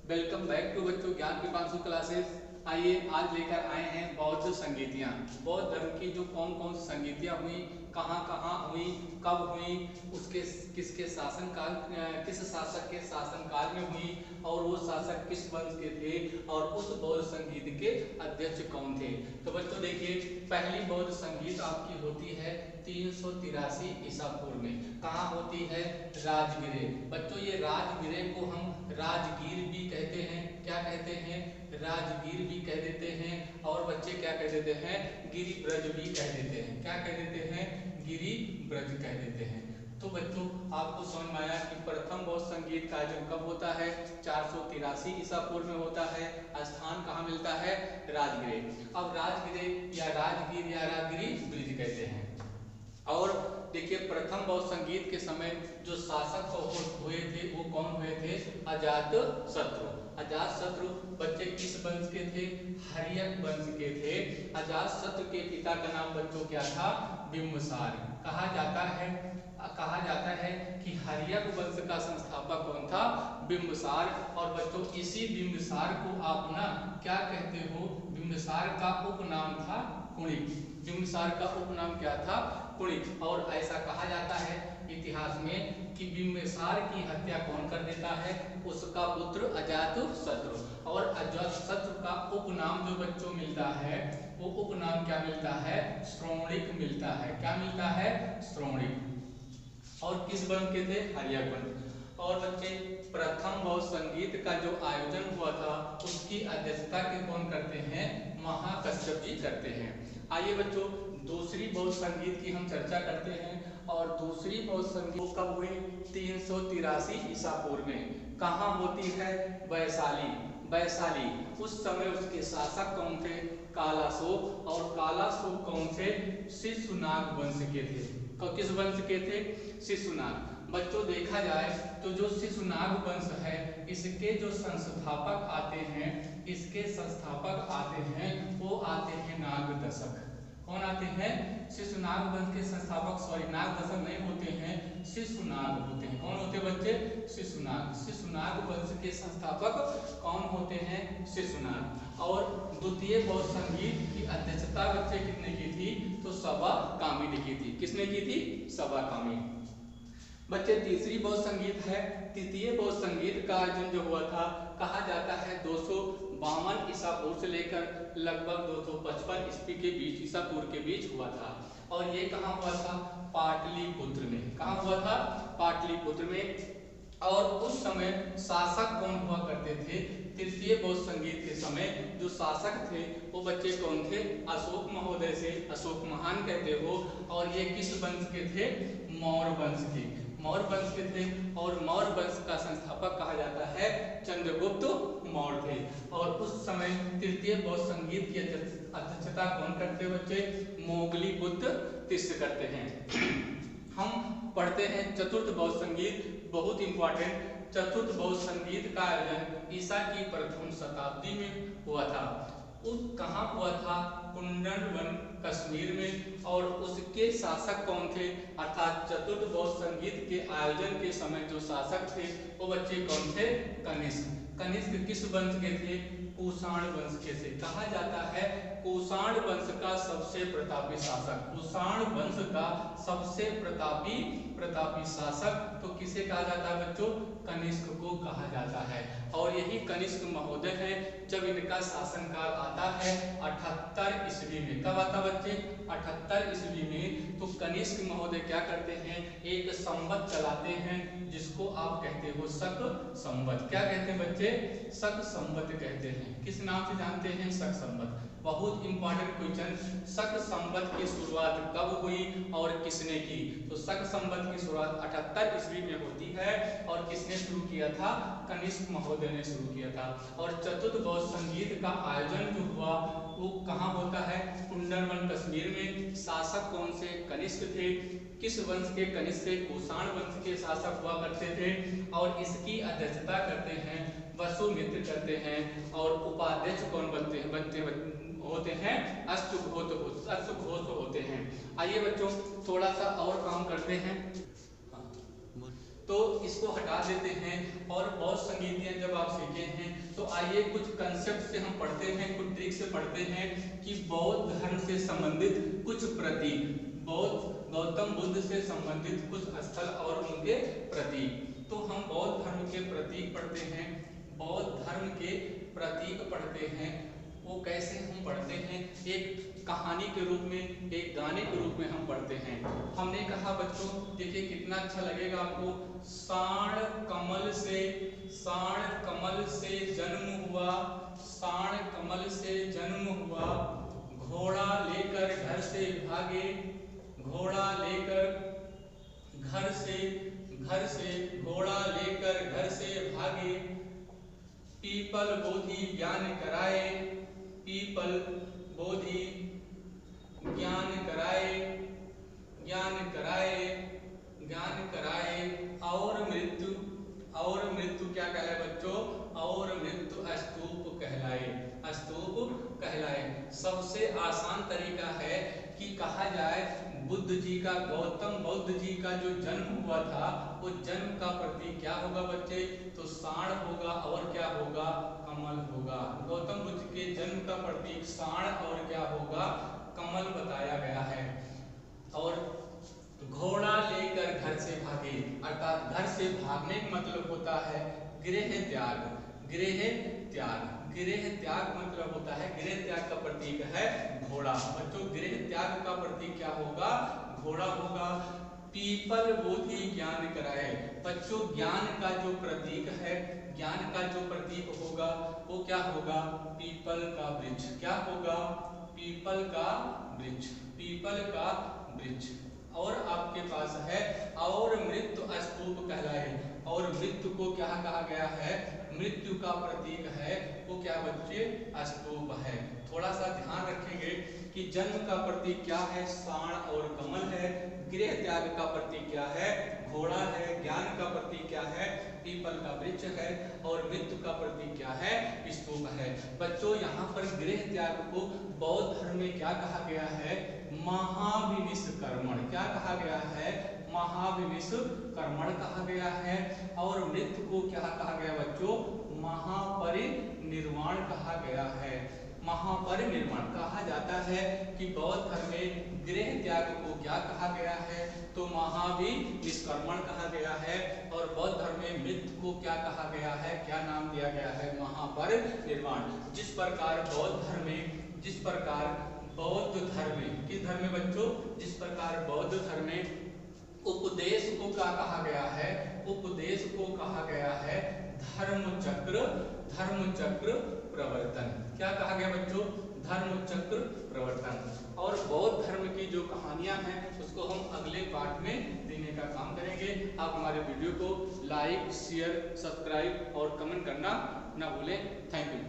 Welcome back to बच्चों ज्ञान पीपांशु classes. आइए आज लेकर आए हैं बौद्ध संगीतियाँ। बौद्ध धर्म की जो कौन कौन सी संगीतियाँ हुई, कहाँ कहाँ हुई, कब हुई, उसके किसके शासनकाल, किस शासक के शासनकाल में हुई और वो शासक किस वंश के थे और उस बौद्ध संगीत के अध्यक्ष कौन थे। तो बच्चों देखिए, पहली बौद्ध संगीत आपकी होती है 383 ईसा पूर्व में। कहाँ होती है? राजगिरे। बच्चों ये राजगिरे को हम राजगीर भी कहते हैं। क्या कहते हैं? राजगीर भी कह देते हैं। और बच्चे क्या कह देते हैं? गिरिब्रज भी कह देते हैं। क्या कह देते हैं? गिरिब्रज कह देते हैं। तो बच्चों आपको समझ में आया कि प्रथम बौद्ध संगीत का आयोजन कब होता है? 483 ईसा पूर्व में होता है। स्थान कहाँ मिलता है? राजगिरे। अब राजगिरे या राजगीर या राजगिरी ब्रिज कहते हैं। और देखिए, प्रथम बौद्ध संगीत के समय जो शासक हुए थे वो कौन हुए थे? अजातशत्रु। अजातशत्रु बच्चे किस वंश के थे? हर्यक वंश के थे। अजातशत्रु के पिता का नाम बच्चों क्या था? बिंबिसार। कहा जाता है कि हर्यक वंश का संस्थापक कौन था? बिंबिसार। और बच्चों इसी बिंबिसार को आप ना क्या कहते हो? बिंबिसार का उपनाम था कुणिक। बिंबिसार का उपनाम क्या था? कुणिक। और ऐसा कहा जाता है इतिहास में कि बिंबिसार की हत्या कौन कर देता है? उसका पुत्र अजातशत्रु। और अजातशत्रु का उपनाम जो बच्चों मिलता है वो उपनाम क्या मिलता है? श्रोणिक मिलता है। क्या मिलता है? श्रोणिक। और किस वंश के थे? हर्यक वंश। और बच्चे प्रथम बौद्ध संगीत का जो आयोजन हुआ था उसकी अध्यक्षता के कौन करते हैं? महाकश्यप जी करते हैं। आइए बच्चों दूसरी बौद्ध संगीत की हम चर्चा करते हैं। और दूसरी बौद्ध संगीत कब हुई? 383 ईसा पूर्व में। कहाँ होती है? वैशाली। वैशाली। उस समय उसके शासक कौन थे? कालाशोक। और कालाशोक कौन थे? शिशुनाग वंश के थे। किस वंश के थे? शिशुनाग। बच्चों देखा जाए तो जो शिशुनाग वंश है इसके जो संस्थापक आते हैं, इसके संस्थापक आते हैं वो आते हैं नागदशक। कौन आते हैं? शिशुनाग वंश के संस्थापक, सॉरी नागदशक नहीं होते हैं, शिशुनाग होते हैं। कौन होते बच्चे? शिशुनाग। शिशुनाग वंश के संस्थापक कौन होते हैं? शिशुनाग। और द्वितीय बौद्ध संगीत की अध्यक्षता बच्चे किसने की थी? तो सवाकामी ने की थी। किसने की थी? सवाकामी। बच्चे तीसरी बौद्ध संगीत है। तृतीय बौद्ध संगीत का आयोजन जो हुआ था कहा जाता है 252 ईसा पूर्व से लेकर लगभग 255 ईस्वी के बीच, ईसा पूर्व के बीच हुआ था। और ये कहाँ हुआ था? पाटलिपुत्र में। कहाँ हुआ था? पाटलिपुत्र में। और उस समय शासक कौन हुआ करते थे? तृतीय बौद्ध संगीत के समय जो शासक थे वो बच्चे कौन थे? अशोक महोदय से, अशोक महान कहते हो। और ये किस वंश के थे? मौर्य वंश के। मौर्य वंश के थे। और मौर्य वंश का संस्थापक कहा जाता है चंद्रगुप्त मौर्य थे। और उस समय तृतीय बौद्ध संगीत की अध्यक्षता कौन करते बच्चे? मोगली बुद्ध तिष्य करते हैं। हम पढ़ते हैं चतुर्थ बौद्ध संगीत, बहुत इंपॉर्टेंट। चतुर्थ बौद्ध संगीत का आयोजन ईसा की प्रथम शताब्दी में हुआ था। उस कहाँ हुआ था? कुंडलवन कश्मीर में। और उसके शासक कौन थे? अर्थात चतुर्थ बौद्ध संगीत के आयोजन के समय जो शासक थे वो बच्चे कौन थे? कनिष्क। कनिष्क किस वंश के थे? कुषाण वंश के थे। कहा जाता है कुषाण वंश का सबसे प्रतापी शासक, कुषाण वंश का सबसे प्रतापी शासक तो किसे कहा जाता है बच्चों? कनिष्क को कहा जाता है। और यही कनिष्क महोदय है जब इनका शासनकाल आता है 78 ईस्वी में। कब आता बच्चे? 78 ईस्वी में। तो कनिष्क महोदय क्या करते हैं? एक संवत चलाते हैं जिसको आप कहते हो शक संवत। क्या कहते हैं बच्चे? शक संवत कहते हैं। किस नाम से जानते हैं? शक संवत। बहुत इंपॉर्टेंट क्वेश्चन, शक संवत की शुरुआत कब हुई और किसने की? तो शक संवत की शुरुआत 78 ईस्वी में होती है। और किसने शुरू किया था? कनिष्क महोदय ने शुरू किया था। और चतुर्थ बौद्ध संगीत का आयोजन जो हुआ वो कहाँ होता है? कुंडलवन कश्मीर में। शासक कौन से? कनिष्क थे। किस वंश के कनिष्क थे? कुषाण वंश के शासक हुआ करते थे। और इसकी अध्यक्षता करते हैं वसुमित्र करते हैं। और उपाध्यक्ष कौन होते हैं? अश्वघोष होते हैं। आइए बच्चों थोड़ा सा और काम करते हैं। तो इसको हटा देते हैं। और बौद्ध संगीतियाँ जब आप सीखे हैं तो आइए कुछ कंसेप्ट से हम पढ़ते हैं, कुछ ट्रिक से पढ़ते हैं कि बौद्ध धर्म से संबंधित कुछ प्रतीक, गौतम बुद्ध से संबंधित कुछ स्थल और उनके प्रतीक। तो हम बौद्ध धर्म के प्रतीक पढ़ते हैं, बौद्ध धर्म के प्रतीक पढ़ते हैं। वो कैसे हम पढ़ते हैं? एक कहानी के रूप में, एक गाने के रूप में हम पढ़ते हैं। हमने कहा बच्चों, देखिए कितना अच्छा लगेगा आपको, साण कमल से जन्म हुआ, साण कमल से जन्म हुआ, घोड़ा लेकर घर से भागे, घोड़ा लेकर घर से घोड़ा लेकर घर से भागे, पीपल बोधि ज्ञान कराए, पीपल बोधि ज्ञान कराए, ज्ञान कराए, ज्ञान कराए, और मृत्यु क्या कहलाए बच्चों? और मृत्यु स्तूप कहलाए, स्तूप कहलाए। सबसे आसान तरीका है कि कहा जाए बुद्ध जी का, गौतम बुद्ध जी का जो जन्म हुआ था, वो जन्म का प्रतीक क्या होगा बच्चे? तो साण होगा, और क्या होगा? कमल होगा। गौतम बुद्ध के जन्म का प्रतीक साण और क्या होगा? कमल बताया गया है। और घोड़ा लेकर घर से भागे, अर्थात घर से भागने का मतलब होता है गृह त्याग, गृह त्याग, गृह त्याग मतलब होता है, गृह त्याग का प्रतीक है घोड़ा। बच्चों गृह त्याग का प्रतीक क्या होगा? घोड़ा होगा। पीपल बोधि ज्ञान कराए, बच्चों ज्ञान का जो प्रतीक है, ज्ञान का जो प्रतीक होगा वो क्या होगा? पीपल का वृक्ष। क्या होगा? पीपल का वृक्ष, पीपल का वृक्ष। और आपके पास है और मृत्यु स्तूप कहलाए, और मृत्यु को क्या कहा गया है? मृत्यु का प्रतीक है वो क्या बच्चे? स्तूप है। थोड़ा सा ध्यान रखेंगे कि जन्म का प्रतीक क्या है? साण और कमल है। गृह त्याग का प्रतीक क्या है? घोड़ा है। ज्ञान का प्रतीक क्या है? पीपल का वृक्ष है। और मृत्यु का प्रतीक क्या है? स्तूप है। बच्चों यहाँ पर गृह त्याग को बौद्ध धर्म में क्या कहा गया है? महाविनिष्कर्मण। क्या कहा गया है? महाविनिष्कर्मण कहा गया है। और मृत्यु को क्या कहा गया बच्चों? महापरिनिर्वाण कहा गया है। महापरिनिर्वाण कहा जाता है कि बौद्ध धर्म में गृह त्याग को क्या कहा गया है? तो महाविनिष्कर्मण कहा गया है। और बौद्ध धर्म में मृत्यु को क्या कहा गया है? क्या नाम दिया गया है? महापरिनिर्वाण। जिस प्रकार बौद्ध धर्म में, जिस प्रकार बौद्ध धर्म में, किस धर्म में बच्चों? जिस प्रकार बौद्ध धर्म में उपदेश को क्या कहा गया है? उपदेश को कहा गया है धर्म चक्र, धर्म चक्र प्रवर्तन। क्या कहा गया बच्चों? धर्म चक्र प्रवर्तन। और बौद्ध धर्म की जो कहानियां हैं उसको हम अगले पार्ट में देने का काम करेंगे। आप हमारे वीडियो को लाइक, शेयर, सब्सक्राइब और कमेंट करना ना भूलें। Thank you.